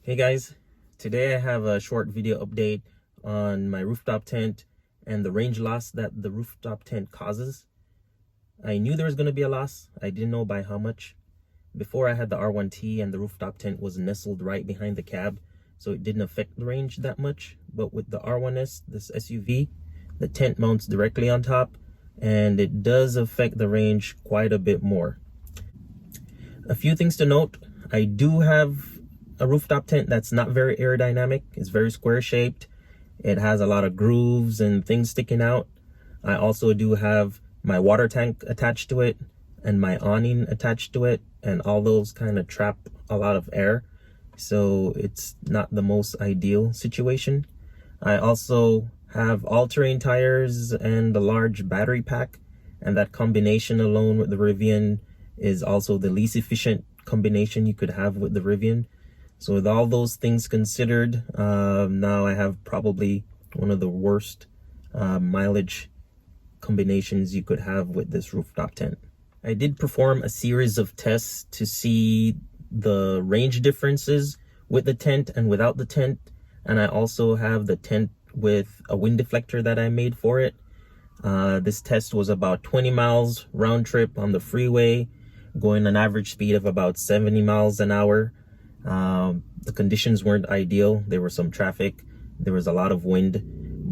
Hey guys, today I have a short video update on my rooftop tent and the range loss that the rooftop tent causes. I knew there was going to be a loss. I didn't know by how much. Before, I had the R1T and the rooftop tent was nestled right behind the cab, so it didn't affect the range that much. But with the R1S, this SUV, the tent mounts directly on top and it does affect the range quite a bit more. A few things to note: I do have a rooftop tent that's not very aerodynamic. It's very square shaped. It has a lot of grooves and things sticking out. I also do have my water tank attached to it and my awning attached to it, and all those kind of trap a lot of air, so it's not the most ideal situation. I also have all-terrain tires and a large battery pack, and that combination alone with the Rivian is also the least efficient combination you could have with the Rivian. So with all those things considered, now I have probably one of the worst mileage combinations you could have with this rooftop tent. I did perform a series of tests to see the range differences with the tent and without the tent, and I also have the tent with a wind deflector that I made for it. This test was about 20 miles round trip on the freeway, going an average speed of about 70 miles an hour. The conditions weren't ideal. There was some traffic, there was a lot of wind,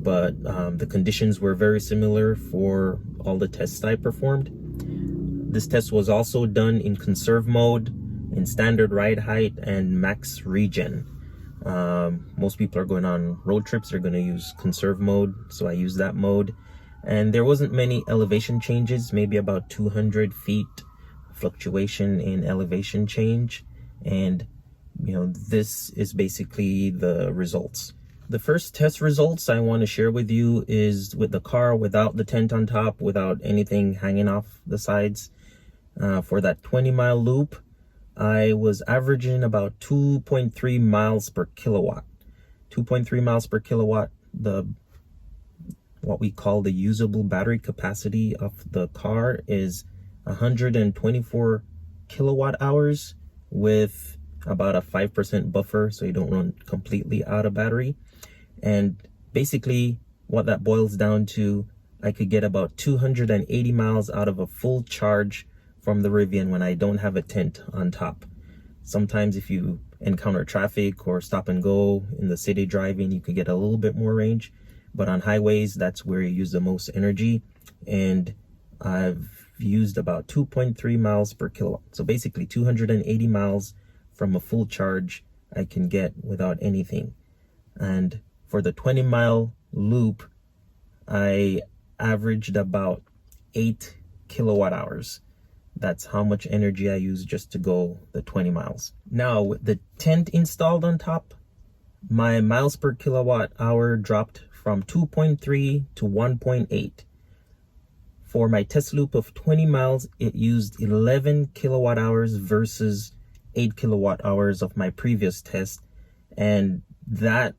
but the conditions were very similar for all the tests I performed. This test was also done in conserve mode, in standard ride height, and max regen. Most people are going on road trips, they're going to use conserve mode, so I used that mode. And there wasn't many elevation changes, maybe about 200 feet fluctuation in elevation change. And this is basically the results. The first test results I want to share with you is with the car without the tent on top, without anything hanging off the sides. For that 20-mile loop, I was averaging about 2.3 miles per kilowatt. 2.3 miles per kilowatt, what we call the usable battery capacity of the car is 124 kilowatt hours with about a 5% buffer, so you don't run completely out of battery. And basically what that boils down to, I could get about 280 miles out of a full charge from the Rivian when I don't have a tent on top. Sometimes if you encounter traffic or stop and go in the city driving, you could get a little bit more range, but on highways, that's where you use the most energy. And I've used about 2.3 miles per kilowatt. So basically 280 miles from a full charge I can get without anything. And for the 20-mile loop, I averaged about 8 kilowatt hours. That's how much energy I use just to go the 20 miles. Now, with the tent installed on top, my miles per kilowatt hour dropped from 2.3 to 1.8. For my test loop of 20 miles, it used 11 kilowatt hours versus 8 kilowatt hours of my previous test, and that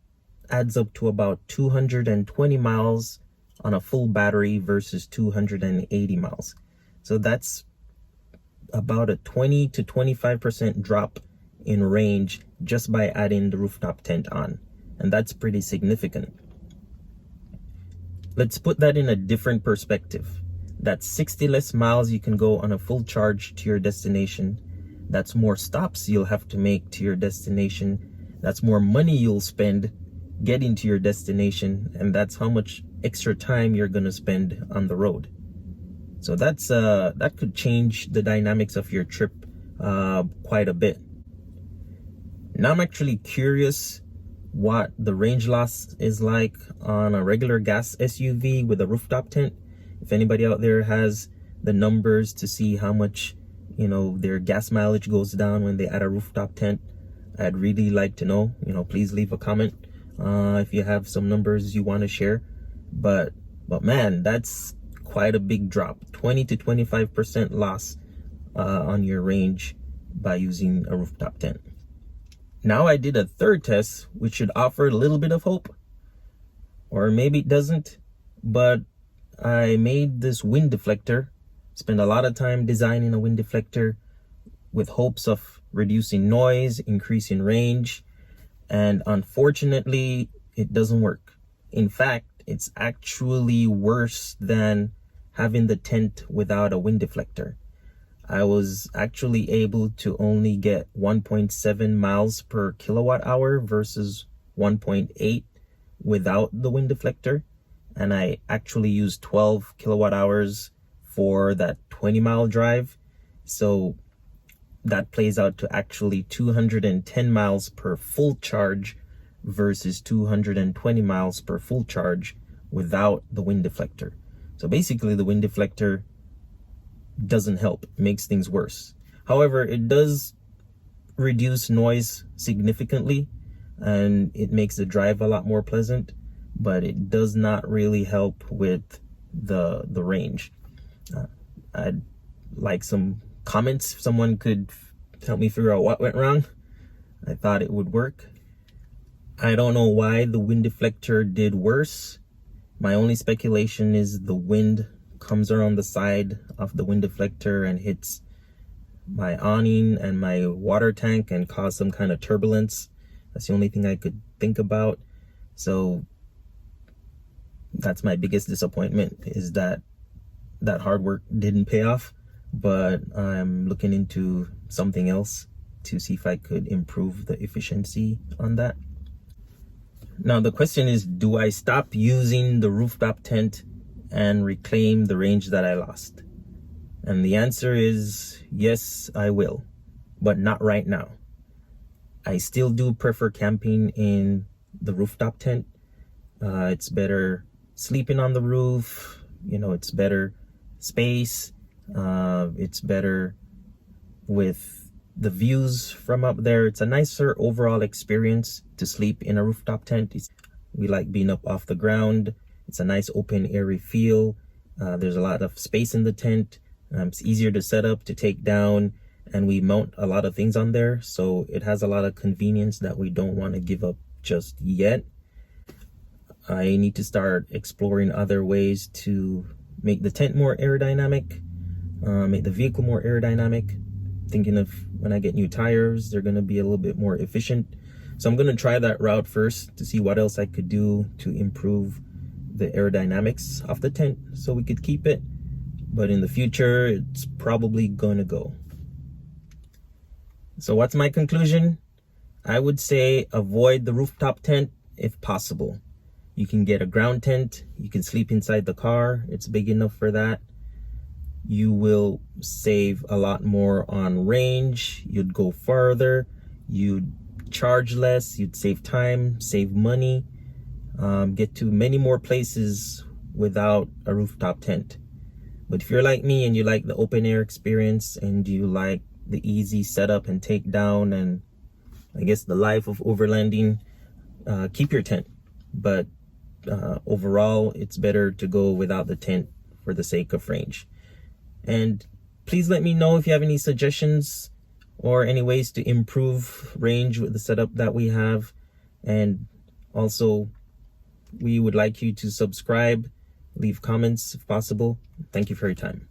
adds up to about 220 miles on a full battery versus 280 miles. So that's about a 20 to 25% drop in range just by adding the rooftop tent on, and that's pretty significant. Let's put that in a different perspective. That's 60 less miles you can go on a full charge to your destination. That's more stops you'll have to make to your destination. That's more money you'll spend getting to your destination, and that's how much extra time you're going to spend on the road. So that could change the dynamics of your trip quite a bit. Now I'm actually curious what the range loss is like on a regular gas SUV with a rooftop tent. If anybody out there has the numbers to see how much their gas mileage goes down when they add a rooftop tent, I'd really like to know. Please leave a comment if you have some numbers you want to share. But man, that's quite a big drop. 20 to 25% loss on your range by using a rooftop tent. Now I did a third test, which should offer a little bit of hope, or maybe it doesn't, but I made this wind deflector. Spent a lot of time designing a wind deflector with hopes of reducing noise, increasing range. And unfortunately, it doesn't work. In fact, it's actually worse than having the tent without a wind deflector. I was actually able to only get 1.7 miles per kilowatt hour versus 1.8 without the wind deflector. And I actually used 12 kilowatt hours for that 20-mile drive. So that plays out to actually 210 miles per full charge versus 220 miles per full charge without the wind deflector. So basically the wind deflector doesn't help, it makes things worse. However, it does reduce noise significantly and it makes the drive a lot more pleasant, but it does not really help with the range. I'd like some comments if someone could help me figure out what went wrong. I thought it would work. I don't know why the wind deflector did worse. My only speculation is the wind comes around the side of the wind deflector and hits my awning and my water tank and cause some kind of turbulence. That's the only thing I could think about. So that's my biggest disappointment, is that hard work didn't pay off. But I'm looking into something else to see if I could improve the efficiency on that. Now the question is, do I stop using the rooftop tent and reclaim the range that I lost? And the answer is yes, I will, but not right now. I still do prefer camping in the rooftop tent. It's better sleeping on the roof, it's better space. It's better with the views from up there. It's a nicer overall experience to sleep in a rooftop tent. We like being up off the ground. It's a nice open airy feel. There's a lot of space in the tent. It's easier to set up, to take down, and we mount a lot of things on there, so it has a lot of convenience that we don't want to give up just yet. I need to start exploring other ways to make the tent more aerodynamic, make the vehicle more aerodynamic. Thinking of when I get new tires, they're going to be a little bit more efficient. So I'm going to try that route first to see what else I could do to improve the aerodynamics of the tent so we could keep it. But in the future, it's probably going to go. So what's my conclusion? I would say avoid the rooftop tent if possible. You can get a ground tent. You can sleep inside the car. It's big enough for that. You will save a lot more on range. You'd go farther. You'd charge less. You'd save time, save money, get to many more places without a rooftop tent. But if you're like me and you like the open air experience and you like the easy setup and take down and I guess the life of overlanding, keep your tent. But overall, it's better to go without the tent for the sake of range. And please let me know if you have any suggestions or any ways to improve range with the setup that we have. And also, we would like you to subscribe, leave comments if possible. Thank you for your time.